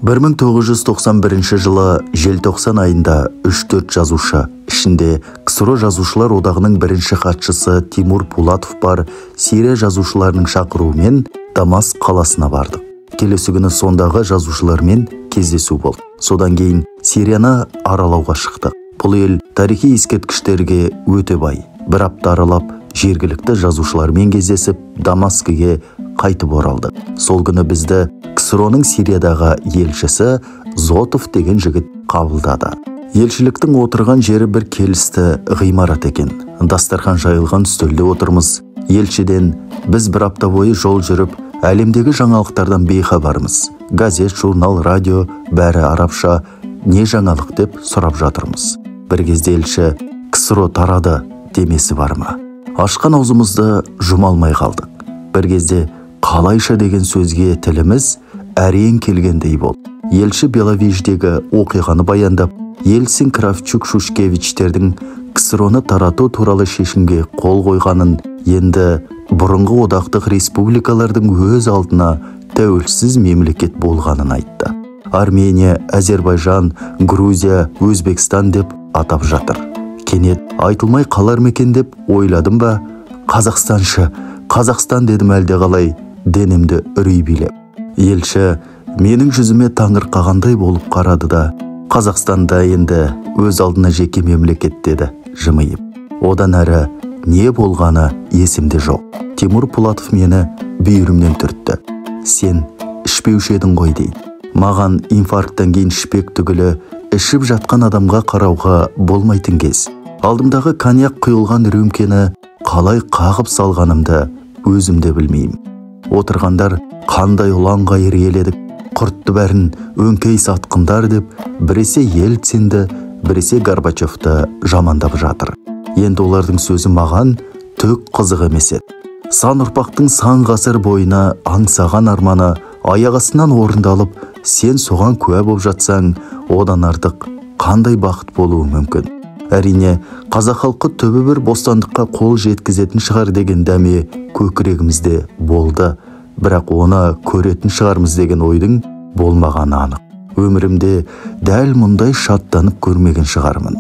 1991 жылы желтоқсан айында 3-4 жазушы, ішінде КСРО жазушылар одағының бірінші хатшысы Тимур Пулатов бар Сирия жазушыларының шақыруымен Дамаск қаласына бардық. Келесі күні сондағы жазушылармен кездесу болды. Содан кейін Сирияны аралауға шықтық. Бұл ел тарихи ескерткіштерге өте бай. Бір апта аралап, жергілікті жазушылармен кездесіп, Дамаскіге қайтып оралдық. Сол күні бізді КСРОның Сириядағы елшісі Зотов деген жігіт қабылдады. Елшіліктің отырған жері бір келісті ғимарат екен. Дастархан жайылған үстелде отырмыз. Елшіден біз бір апта бойы жол жүріп, әлемдегі жаңалықтардан бейхабармыз. Газет, журнал, радио, бәрі арабша, не жаңалық деп сұрап жатырмыз. Бір кезде елші КСРО тарады демесі бар ма? Ашқан аузымызды жұмалмай қалдық. Бір кезде қалайша деген сөзге тіліміз әрең келгендей болды. Елші Беловеждегі оқиғаны баяндап, Ельцин, Кравчук, Шушкевичтердің КСРОны тарату туралы шешімге қол қойғанын, енді бұрынғы одақтық республикалардың өз алдына тәуелсіз мемлекет болғанын айтты. Армения, Әзербайжан, Грузия, Өзбекстан деп атап жатыр. Кенет айтылмай қалар мекен деп ойладым ба, Қазақстаншы, Қазақстан дедім әлде қалай, денемді үрей билеп. Елші менің жүзіме таңырқағандай болып қарады да, Қазақстанда енді өз алдына жеке мемлекет деді жымиып. Одан әрі не болғаны есімде жоқ. Тимур Пулатов мені бүйірімнен түртті. Сен ішпеуші едің ғой дейді. Маған инфаркттан кейін ішпек түгілі ішіп жатқан адамға қарауға болмайтын кез. Алдымдағы коньяк құйылған рөмкені қалай қағып салғанымды өзімде білмеймін. Отырғандар қандай ұланғайыр еледік, құртты бәрін өңкей сатқындар деп, біресе Ельцинді, біресе Горбачевты жамандап жатыр. Енді олардың сөзі маған түк қызық емес еді. Сан ұрпақтың сан ғасыр бойына аңсаған арманы аяқ астынан орындалып, сен соған куә болып жатсаң, одан артық қандай бақыт болуы мүмкін. Әрине, қазақ халқы түбі бір бостандыққа қол жеткізетін шығар деген дәме көкірегімізде болды, бірақ оны көретін шығармыз деген ойдың болмағаны анық. Өмірімде дәл мұндай шаттанып көрмеген шығармын.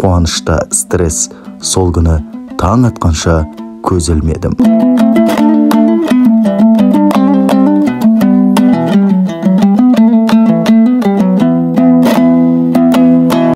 Қуанышта стресс сол күні таң атқанша көз ілмедім.